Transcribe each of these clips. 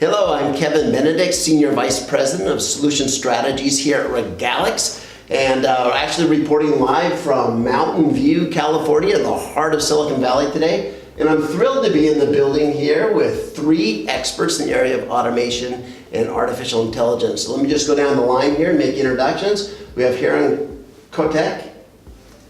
Hello, I'm Kevin Benedict, Senior Vice President of Solution Strategies here at Regalix, and we're actually reporting live from Mountain View, California, in the heart of Silicon Valley today. And I'm thrilled to be in the building here with three experts in the area of automation and artificial intelligence. So let me just go down the line here and make introductions. We have Hiren Kotak,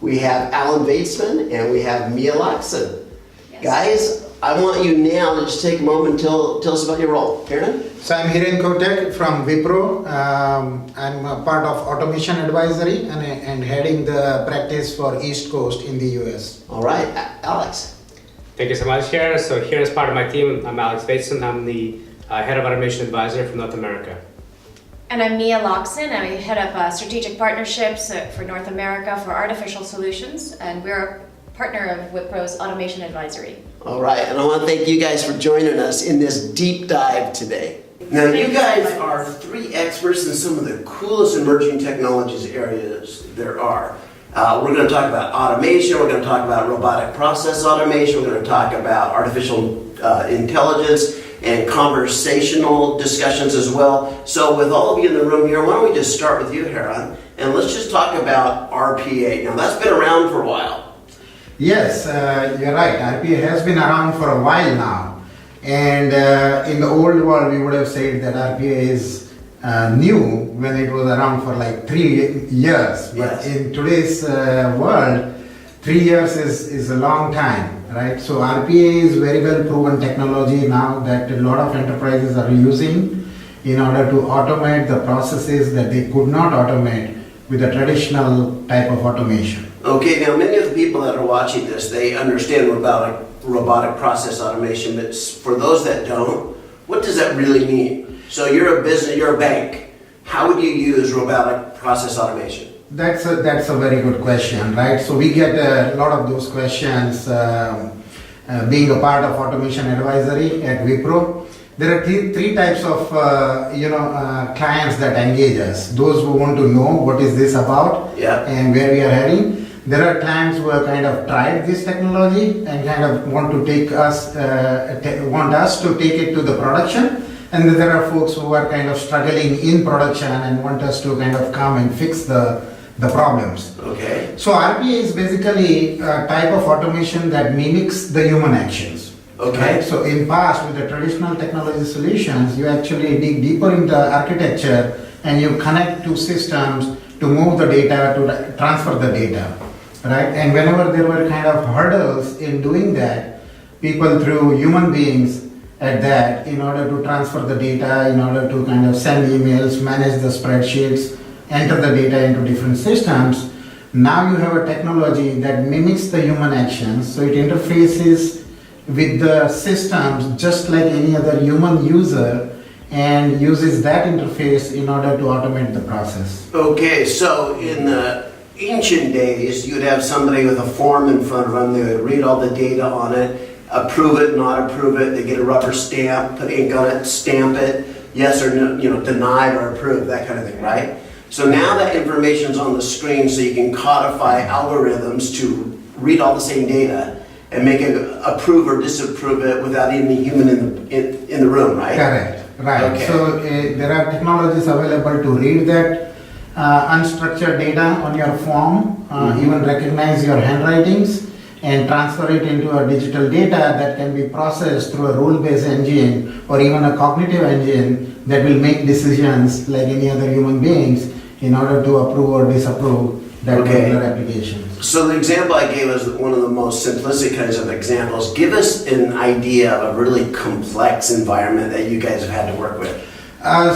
we have Alan Veytsman, and we have Locsin. Yes. Guys, I want you now to just take a moment and tell us about your role. Hiren? So I'm Hiren Kotak from Wipro. I'm a part of automation advisory and heading the practice for East Coast in the US. All right, Alex. Thank you so much, here. So here as part of my team, I'm Alex Veytsman. I'm the Head of Automation Advisor from North America. And I'm Locsin. I'm Head of Strategic Partnerships for North America for Artificial Solutions, and we're a partner of Wipro's Automation Advisory. All right, and I want to thank you guys for joining us in this deep dive today. Now, you guys are three experts in some of the coolest emerging technologies areas there are. We're going to talk about automation, we're going to talk about robotic process automation, we're going to talk about artificial intelligence and conversational discussions as well. So with all of you in the room here, why don't we just start with you, Hiren, and let's just talk about RPA. Now, that's been around for a while. Yes, you're right. RPA has been around for a while now. And in the old world, we would have said that RPA is new when it was around for like 3 years. But in today's world, 3 years is a long time, right? So RPA is very well proven technology now that a lot of enterprises are using in order to automate the processes that they could not automate with a traditional type of automation. Okay, now many of the people that are watching this, they understand robotic process automation, but for those that don't, what does that really mean? So you're a business, you're a bank. How would you use robotic process automation? That's a very good question, right? So we get a lot of those questions being a part of automation advisory at Wipro. There are three types of clients that engage us. Those who want to know what is this about and where we are heading. There are clients who have kind of tried this technology and kind of want to want us to take it to the production. And then there are folks who are kind of struggling in production and want us to kind of come and fix the problems. Okay. So RPA is basically a type of automation that mimics the human actions. Okay. Right? So in past, with the traditional technology solutions, you actually dig deeper into architecture and you connect two systems to move the data, to transfer the data. Right? And whenever there were kind of hurdles in doing that, people threw human beings at that in order to transfer the data, in order to kind of send emails, manage the spreadsheets, enter the data into different systems. Now you have a technology that mimics the human actions, so it interfaces with the systems just like any other human user and uses that interface in order to automate the process. Okay, so in the ancient days, you'd have somebody with a form in front of them, they would read all the data on it, approve it, not approve it, they get a rubber stamp, put ink on it, stamp it, yes or no, denied or approved, that kind of thing, right? So now that information's on the screen so you can codify algorithms to read all the same data and make it approve or disapprove it without any human in the room, right? Correct, right. Okay. So there are technologies available to read that unstructured data on your form, even recognize your handwritings and transfer it into a digital data that can be processed through a rule-based engine or even a cognitive engine that will make decisions like any other human beings in order to approve or disapprove that particular application. So the example I gave is one of the most simplistic kinds of examples. Give us an idea of a really complex environment that you guys have had to work with.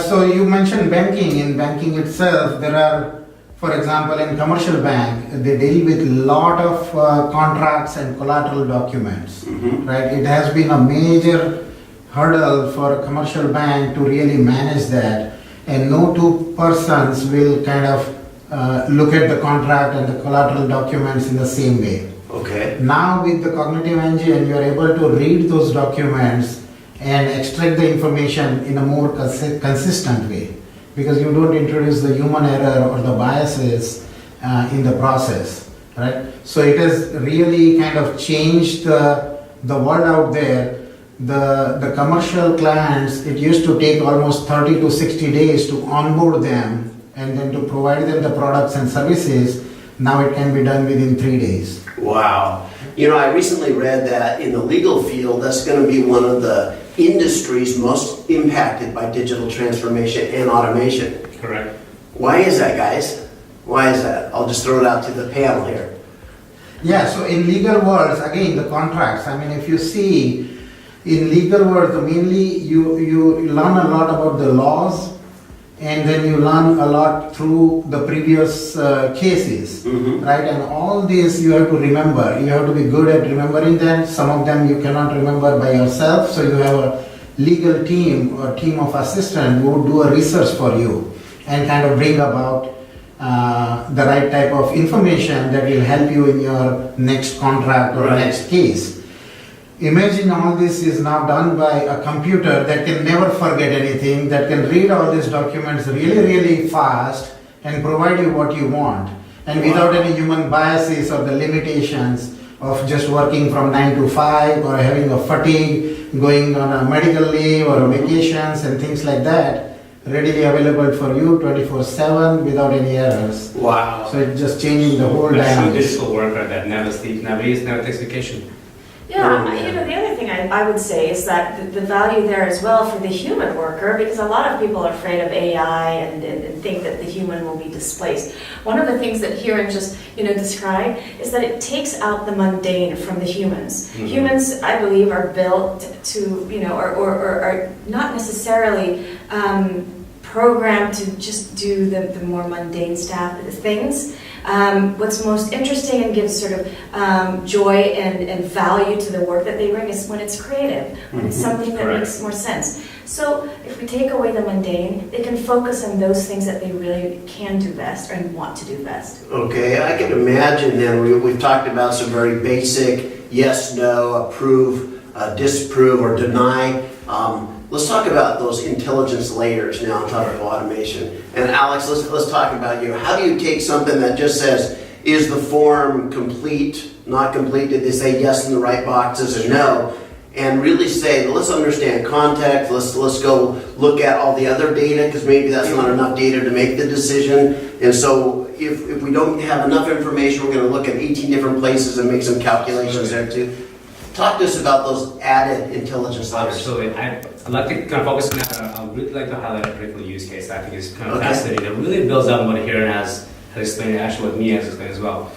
So you mentioned banking. In banking itself, there are, for example, in commercial bank, they deal with a lot of contracts and collateral documents, right? It has been a major hurdle for a commercial bank to really manage that, and no two persons will kind of look at the contract and the collateral documents in the same way. Okay. Now with the cognitive engine, you are able to read those documents and extract the information in a more consistent way, because you don't introduce the human error or the biases in the process, right? So it has really kind of changed the world out there the commercial clients, it used to take almost 30 to 60 days to onboard them and then to provide them the products and services. Now it can be done within 3 days. Wow. You know, I recently read that in the legal field, that's going to be one of the industries most impacted by digital transformation and automation. Correct. Why is that, guys? Why is that? I'll just throw it out to the panel here. Yeah, so in legal words, again, the contracts, I mean, if you see in legal words, mainly you learn a lot about the laws, and then you learn a lot through the previous cases, right? And all these you have to remember. You have to be good at remembering them. Some of them you cannot remember by yourself, so you have a legal team or team of assistants who would do a research for you and kind of bring about the right type of information that will help you in your next contract or next case. Imagine all this is now done by a computer that can never forget anything, that can read all these documents really, really fast and provide you what you want. And without any human biases or the limitations of just working from 9 to 5 or having a fatigue, going on a medical leave or vacations and things like that, readily available for you 24/7 without any errors. Wow. So it's just changing the whole A true dynamic. digital worker that never sleeps, never eats, never takes vacation. Yeah, the other thing I would say is that the value there as well for the human worker, because a lot of people are afraid of AI and think that the human will be displaced. One of the things that Hiren just described is that it takes out the mundane from the humans. Humans, I believe, are built to or are not necessarily programmed to just do the more mundane things. What's most interesting and gives sort of joy and value to the work that they bring is when it's creative, when it's something that makes more sense. So if we take away the mundane, they can focus on those things that they really can do best and want to do best. Okay, I can imagine then we've talked about some very basic yes, no, approve, disapprove, or deny. Let's talk about those intelligence layers now on top of automation. And Alex, let's talk about you. How do you take something that just says, is the form complete, not complete? Did they say yes in the right boxes or no? And really say, let's understand context, let's go look at all the other data, because maybe that's not enough data to make the decision. And so if we don't have enough information, we're going to look at 18 different places and make some calculations there too. Talk to us about those added intelligence layers. Absolutely. I'd like to kind of focus on that. I'd really like to highlight a particular use case that I think is kind of fascinating. It really builds on what Hiren has explained, actually what Mia has explained as well.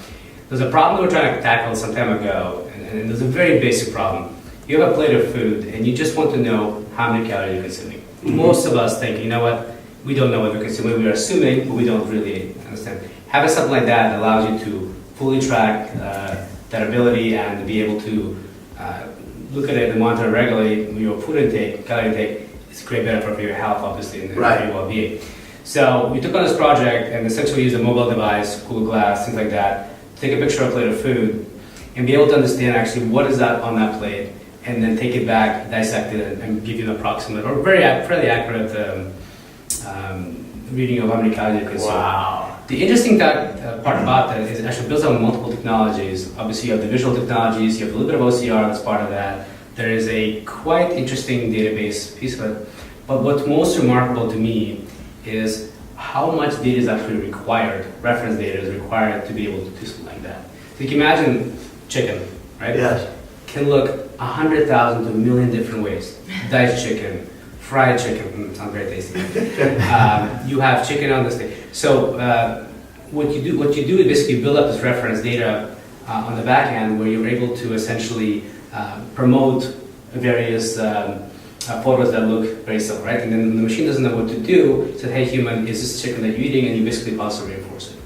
There's a problem that we're trying to tackle some time ago, and there's a very basic problem. You have a plate of food, and you just want to know how many calories you're consuming. Most of us think, you know what, we don't know what we're consuming. We're assuming, but we don't really understand. Having something like that allows you to fully track that ability and be able to look at it and monitor regularly your food intake, calorie intake. It's a great benefit for your health, obviously, and your well-being. So we took on this project and essentially used a mobile device, Google Glass, things like that, take a picture of a plate of food and be able to understand actually what is that on that plate, and then take it back, dissect it, and give you an approximate or fairly accurate reading of how many calories you consume. Wow. The interesting part about that is it actually builds on multiple technologies. Obviously, you have the visual technologies, you have a little bit of OCR that's part of that. There is a quite interesting database piece of it. But what's most remarkable to me is how much data is actually required, reference data is required to be able to do something like that. So you can imagine chicken, right? Yes. Can look 100,000 to a million different ways. Diced chicken, fried chicken, sounds very tasty. You have chicken on this thing. So what you do is basically build up this reference data on the back end where you're able to essentially promote various photos that look very similar, right? And then the machine doesn't know what to do. It says, hey human, is this chicken that you're eating? And you basically also reinforce it.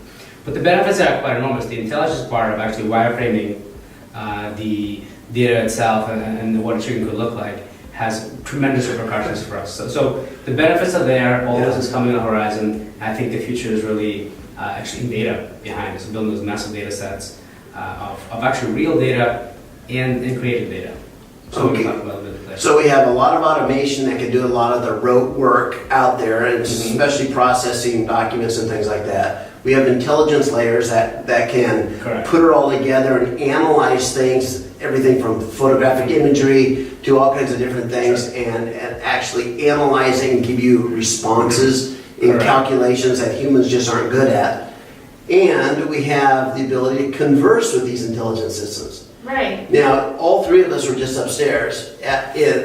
But the benefits are quite enormous. The intelligence part of actually wireframing the data itself and what a chicken could look like has tremendous repercussions for us. So the benefits are there, all this is coming on the horizon. I think the future is really actually in data behind it, so building those massive data sets of actually real data and creative data. So we can talk about a little bit later. So we have a lot of automation that can do a lot of the rote work out there, and especially processing documents and things like that. We have intelligence layers that can put it all together and analyze things everything from photographic imagery to all kinds of different things, and actually analyzing and give you responses in calculations that humans just aren't good at. And we have the ability to converse with these intelligent systems. Right. Now, all three of us were just upstairs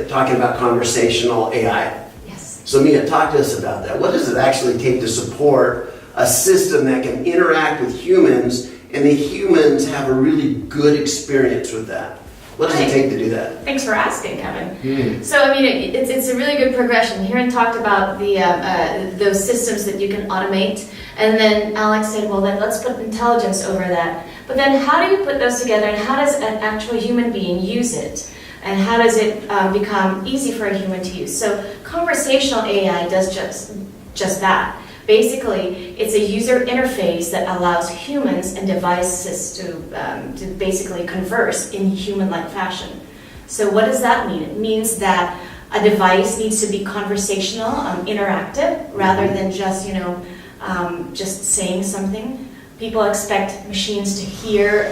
talking about conversational AI. Yes. So Mia, talk to us about that. What does it actually take to support a system that can interact with humans and the humans have a really good experience with that? What does it take to do that? Thanks for asking, Kevin. So, I mean, it's a really good progression. Hiren talked about those systems that you can automate, and then Alex said, well, then let's put intelligence over that. But then how do you put those together, and how does an actual human being use it? And how does it become easy for a human to use? So conversational AI does just that. Basically, it's a user interface that allows humans and devices to basically converse in human-like fashion. So what does that mean? It means that a device needs to be conversational, interactive, rather than just, just saying something. People expect machines to hear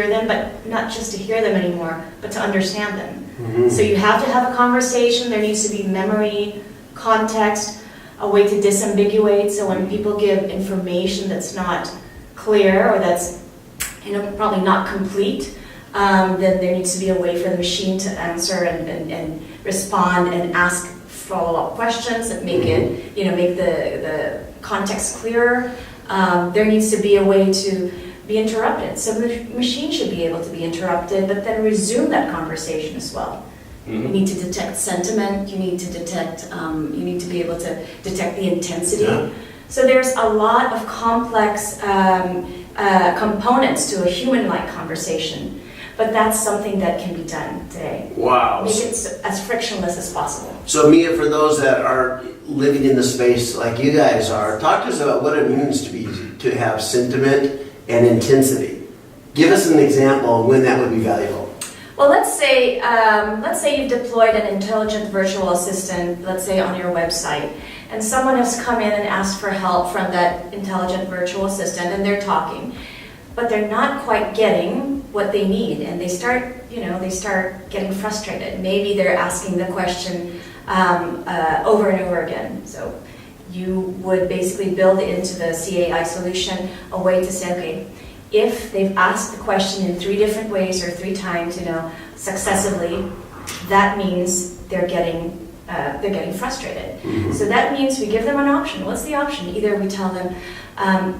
them, but not just to hear them anymore, but to understand them. So you have to have a conversation. There needs to be memory, context, a way to disambiguate. So when people give information that's not clear or that's probably not complete, then there needs to be a way for the machine to answer and respond and ask follow-up questions that make it make the context clearer. There needs to be a way to be interrupted. So the machine should be able to be interrupted, but then resume that conversation as well. You need to detect sentiment. You need to detect. You need to be able to detect the intensity. Yeah. So there's a lot of complex components to a human-like conversation, but that's something that can be done today. Wow. Make it as frictionless as possible. So Mia, for those that are living in the space like you guys are, talk to us about what it means to have sentiment and intensity. Give us an example of when that would be valuable. Well, let's say you've deployed an intelligent virtual assistant, let's say on your website, and someone has come in and asked for help from that intelligent virtual assistant, and they're talking, but they're not quite getting what they need, and they start getting frustrated. Maybe they're asking the question over and over again. So you would basically build into the CAI solution a way to say, okay, if they've asked the question in 3 different ways or 3 times, successively, that means they're getting frustrated. So that means we give them an option. What's the option? Either we tell them, I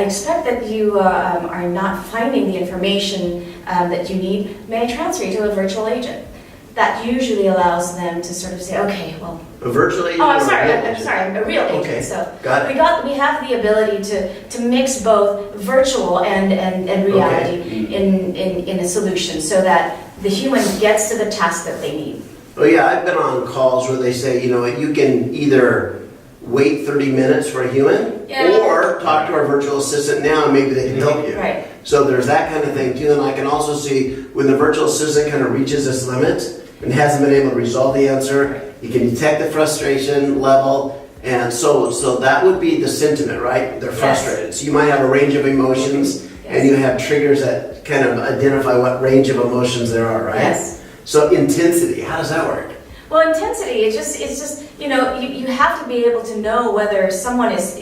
expect that you are not finding the information that you need. May I transfer you to a virtual agent? That usually allows them to sort of say, okay, well. A virtual agent? Oh, I'm or sorry, a real agent. Okay. So Got it. we have the ability to mix both virtual and reality in a solution, so that the human gets to the task that they need. Oh yeah, I've been on calls where they say, you can either wait 30 minutes for a human or talk to our virtual assistant now and maybe they can help you. Right. So there's that kind of thing too. And I can also see when the virtual assistant kind of reaches its limit and hasn't been able to resolve the answer, you can detect the frustration level. And so that would be the sentiment, right? They're frustrated. So you might have a range of emotions and you have triggers that kind of identify what range of emotions there are, right? Yes. So intensity, how does that work? Well, intensity, it's just you have to be able to know whether someone is,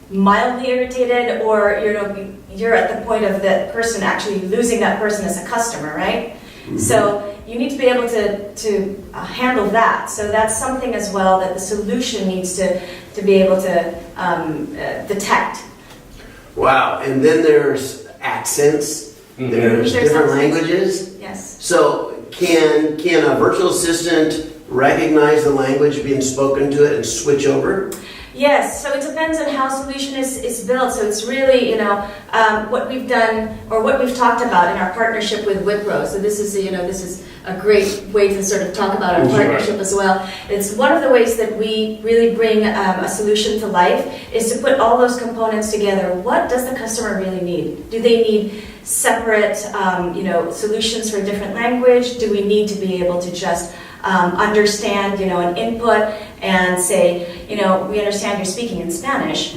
mildly irritated or, you're at the point of that person actually losing that person as a customer, right? So you need to be able to handle that. So that's something as well that the solution needs to be able to detect. Wow, and then there's accents, there's different languages. Yes. So can a virtual assistant recognize the language being spoken to it and switch over? Yes, so it depends on how solution is built. So it's really, what we've done or what we've talked about in our partnership with Wipro. So this is a great way to sort of talk about our partnership as well. It's one of the ways that we really bring a solution to life is to put all those components together. What does the customer really need? Do they need separate, solutions for a different language? Do we need to be able to just understand, an input and say, we understand you're speaking in Spanish.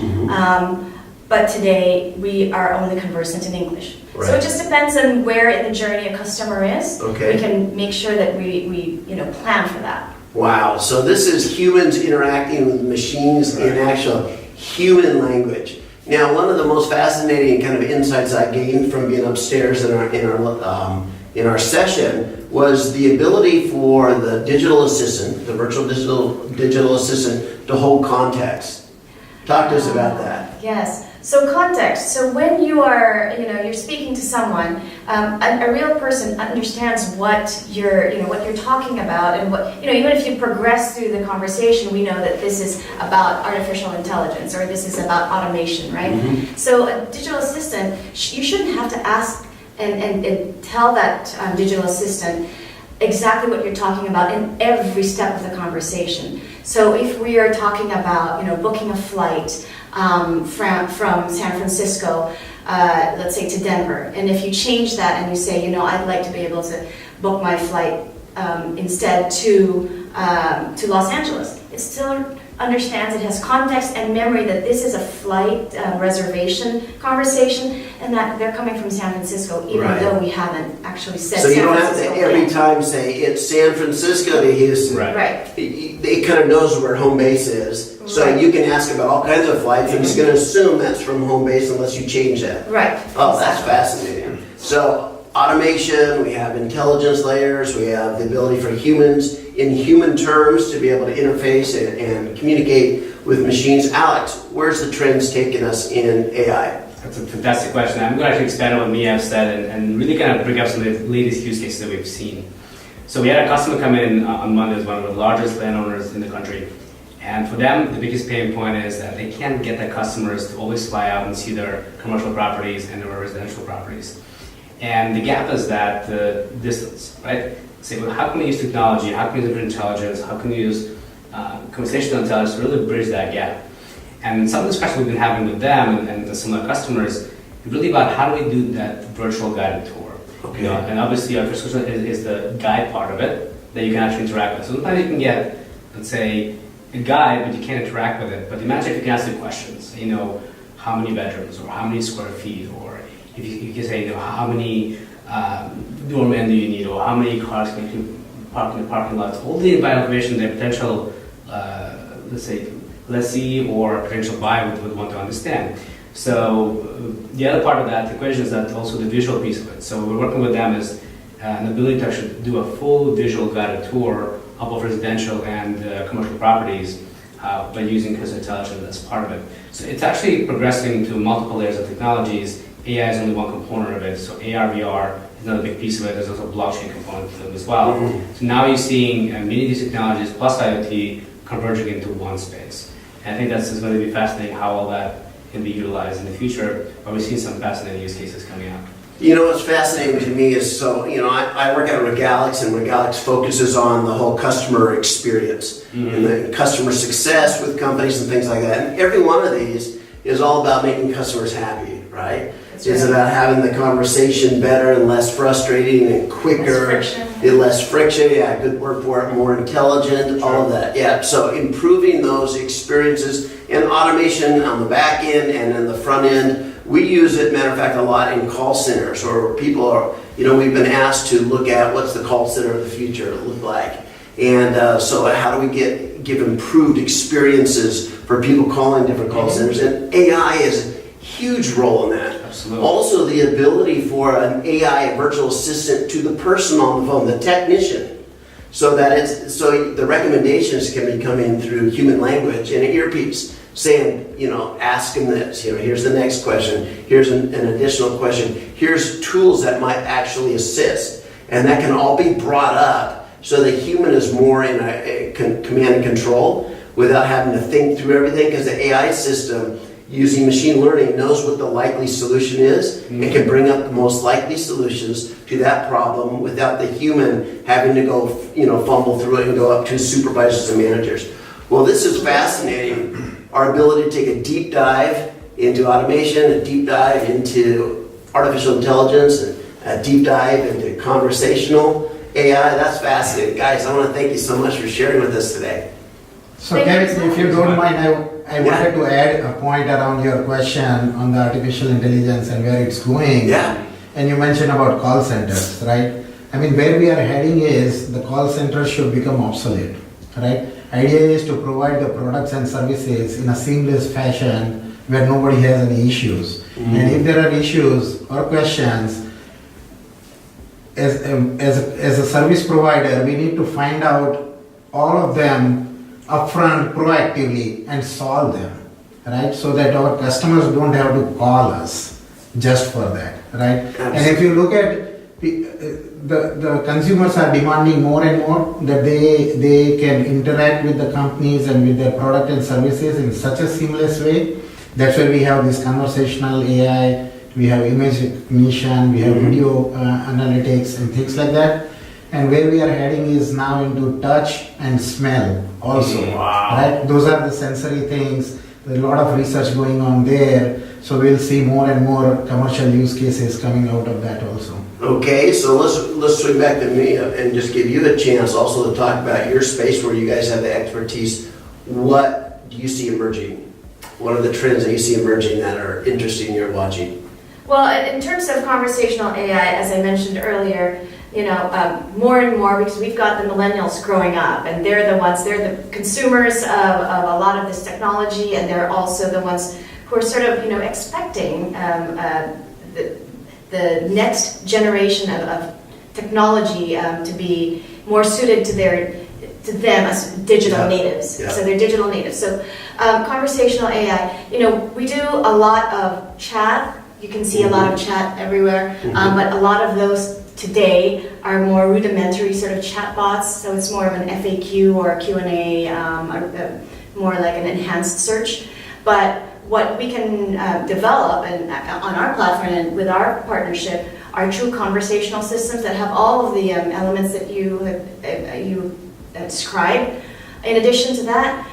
but today we are only conversant in English. So Right. it just depends on where in the journey a customer is. Okay. We can make sure that we plan for that. Wow, so this is humans interacting with machines in actual human language. Now, one of the most fascinating kind of insights I gained from being upstairs in our session was the ability for the digital assistant, the virtual digital assistant, to hold context. Talk to us about that. Yes. So context. So when you are, you're speaking to someone, a real person understands what you're talking about, and what, even if you progress through the conversation, we know that this is about artificial intelligence or this is about automation, right? Mm-hmm. So a digital assistant, you shouldn't have to ask and tell that digital assistant exactly what you're talking about in every step of the conversation. So if we are talking about, booking a flight from San Francisco, let's say to Denver, and if you change that and you say, I'd like to be able to book my flight instead to Los Angeles, it still understands, it has context and memory that this is a flight reservation conversation, and that they're coming from San Francisco, even Right. though we haven't actually said So you San don't have Francisco to every yet. time say it's San Francisco to Houston. Right. Right. It kind of knows where home base is, so Right. you can ask about all kinds of flights, and it's going to assume that's from home base unless you change that. Right. Oh, that's Exactly. fascinating. So automation, we have intelligence layers, we have the ability for humans in human terms to be able to interface and communicate with machines. Alex, where's the trends taking us in AI? That's a fantastic question. I'm going to actually expand on what Mia said and really kind of bring up some of the latest use cases that we've seen. So we had a customer come in on Monday, as one of the largest landowners in the country. And for them, the biggest pain point is that they can't get their customers to always fly out and see their commercial properties and their residential properties. And the gap is that the distance, right? Say, well, how can we use technology? How can we use intelligence? How can we use conversational intelligence to really bridge that gap? And some of the discussions we've been having with them and some of our customers is really about how do we do that virtual guided tour. Okay. And obviously, artificial intelligence is the guide part of it that you can actually interact with. So sometimes you can get, let's say, a guide, but you can't interact with it. But imagine if you can ask the questions, how many bedrooms, or how many square feet, or if you can say, how many doormen do you need, or how many cars can you park in the parking lot. All the vital information that potential, let's say, lessee or potential buyer would want to understand. So the other part of that equation is that also the visual piece of it. So we're working with them is an ability to actually do a full visual guided tour of both residential and commercial properties by using customer intelligence as part of it. So it's actually progressing to multiple layers of technologies. AI is only one component of it. So AR, VR is another big piece of it. There's also a blockchain component to them as well. Mhm. So now you're seeing many of these technologies plus IoT converging into one space. And I think that's just going to be fascinating how all that can be utilized in the future. But we've seen some fascinating use cases coming out. What's fascinating to me is, I work at Regalix, and Regalix focuses on the whole customer experience and the customer success with companies and things like that. And every one of these is all about making customers happy, right? That's It's right. about having the conversation better and less frustrating and quicker. Less friction. Less friction, yeah, good word for it, more intelligent, all of that. Yeah, so improving those experiences and automation on the back end and in the front end. We use it, matter of fact, a lot in call centers, or people are, we've been asked to look at what's the call center of the future look like. And so how do we give improved experiences for people calling different call centers? And AI is a huge role in that. Absolutely. Also, the ability for an AI virtual assistant to the person on the phone, the technician, so the recommendations can be coming through human language in an earpiece, saying, ask him this, here's the next question, here's an additional question, here's tools that might actually assist. And that can all be brought up so the human is more in a command and control without having to think through everything, because the AI system, using machine learning, knows what the likely solution is and can bring up the most likely solutions to that problem without the human having to go, fumble through it and go up to supervisors and managers. Well, this is fascinating. Our ability to take a deep dive into automation, a deep dive into artificial intelligence, and a deep dive into conversational AI. That's fascinating. Guys, I want to thank you so much for sharing with us today. So Thank you Kevin, so if you much. don't mind, I wanted to add a point around your question on the artificial intelligence and where it's going. Yeah. And you mentioned about call centers, right? I mean, where we are heading is the call centers should become obsolete, right? Idea is to provide the products and services in a seamless fashion where nobody has any issues. And if there are issues or questions, as a service provider, we need to find out all of them upfront proactively and solve them, right? So that our customers don't have to call us just for that, right? And if you look at the consumers are demanding more and more that they can interact with the companies and with their product and services in such a seamless way. That's why we have this conversational AI, we have image recognition, we have video analytics and things like that. And where we are heading is now into touch and smell also, right? Those are the sensory things. There's a lot of research going on there. So we'll see more and more commercial use cases coming out of that also. Okay, so let's swing back to me and just give you a chance also to talk about your space where you guys have the expertise. What do you see emerging? What are the trends that you see emerging that are interesting you're watching? Well, in terms of conversational AI, as I mentioned earlier, more and more, because we've got the millennials growing up, and they're the consumers of a lot of this technology, and they're also the ones who are sort of, expecting the next generation of technology to be more suited to them as digital natives. Yeah. So they're digital natives. So conversational AI, we do a lot of chat. You can see a lot of chat everywhere, but a lot of those today are more rudimentary sort of chat bots. So it's more of an FAQ or a Q&A, more like an enhanced search. But what we can develop and on our platform and with our partnership are true conversational systems that have all of the elements that you described. In addition to that,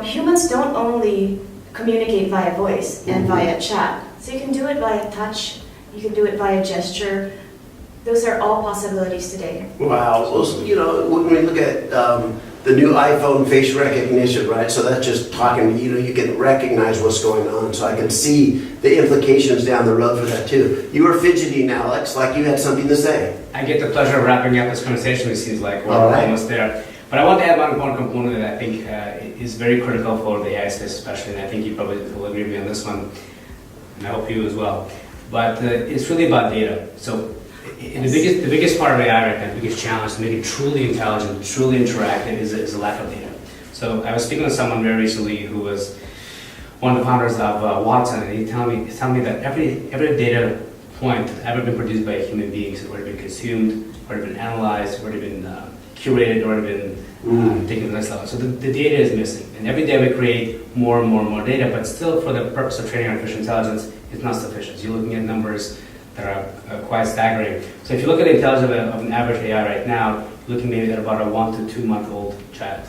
humans don't only communicate via voice and via chat. So you can do it via touch, you can do it via gesture. Those are all possibilities today. Wow, those, when we look at the new iPhone face recognition, right? So that's just talking, you can recognize what's going on. So I can see the implications down the road for that too. You were fidgeting, Alex, like you had something to say. I get the pleasure of wrapping up this conversation. It seems like we're almost there. But I want to add one component that I think is very critical for the AI space especially, and I think you probably will agree with me on this one, and I hope you as well. But it's really about data. So the biggest part of AI right now, the biggest challenge to make it truly intelligent, truly interactive is a lack of data. So I was speaking with someone very recently who was one of the founders of Watson, and he's telling me that every data point that's ever been produced by human beings has already been consumed, already been analyzed, already been curated, already been taken to the next level. So the data is missing, and every day we create more and more and more data, but still for the purpose of training artificial intelligence, it's not sufficient. So you're looking at numbers that are quite staggering. So if you look at the intelligence of an average AI right now, you're looking maybe at about a 1 to 2 month old child.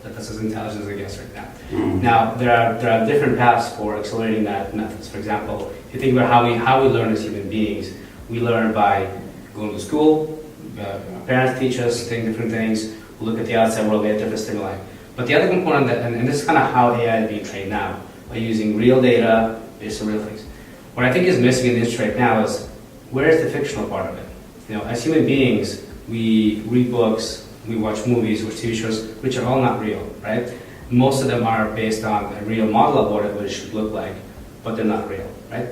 That's as intelligent as it gets right now. Now there are different paths for accelerating that methods. For example, if you think about how we learn as human beings, we learn by going to school. Our parents teach us different things. We look at the outside world, we have different stimuli. But the other component, and this is kind of how AI is being trained now, by using real data based on real things. What I think is missing in the industry right now is where is the fictional part of it? As human beings, we read books, we watch movies, watch TV shows, which are all not real, right? Most of them are based on a real model of what it should look like, but they're not real, right?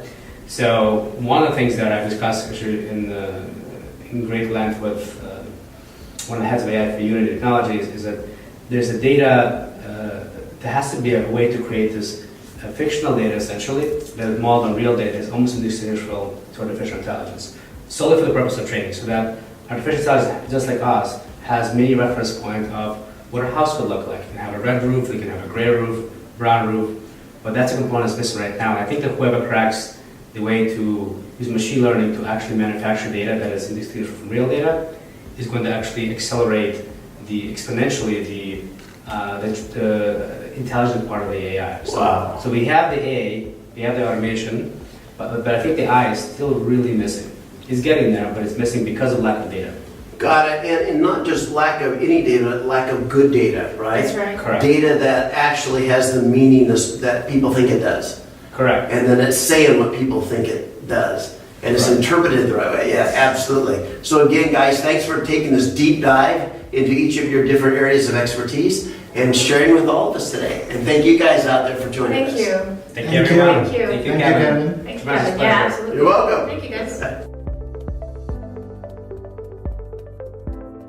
So one of the things that I've discussed actually in great length with one of the heads of AI for Unity Technologies is that there's a data, there has to be a way to create this fictional data essentially that is modeled on real data is almost indistinguishable to artificial intelligence, solely for the purpose of training, so that artificial intelligence, just like us, has many reference points of what a house could look like. It can have a red roof, it can have a gray roof, brown roof, but that's a component that's missing right now. And I think that whoever cracks the way to use machine learning to actually manufacture data that is indistinguishable from real data is going to actually accelerate exponentially the intelligent part of the AI. So we have the A, we have the automation, but I think the I is still really missing. It's getting there, but it's missing because of lack of data. Got it, and not just lack of any data, but lack of good data, right? That's right. Correct. Data that actually has the meaning that people think it does. Correct. And then it's saying what people think it does. And it's Right. interpreted the right way. Yeah, absolutely. So again, guys, thanks for taking this deep dive into each of your different areas of expertise and sharing with all of us today. And thank you guys out there for joining us. Thank you. Thank Thank you, you. everyone. Thank you. Thank you, Thank you, Kevin. Kevin. Thanks, Tremendous Kevin. Yeah, pleasure. absolutely. You're welcome. Thank you, guys.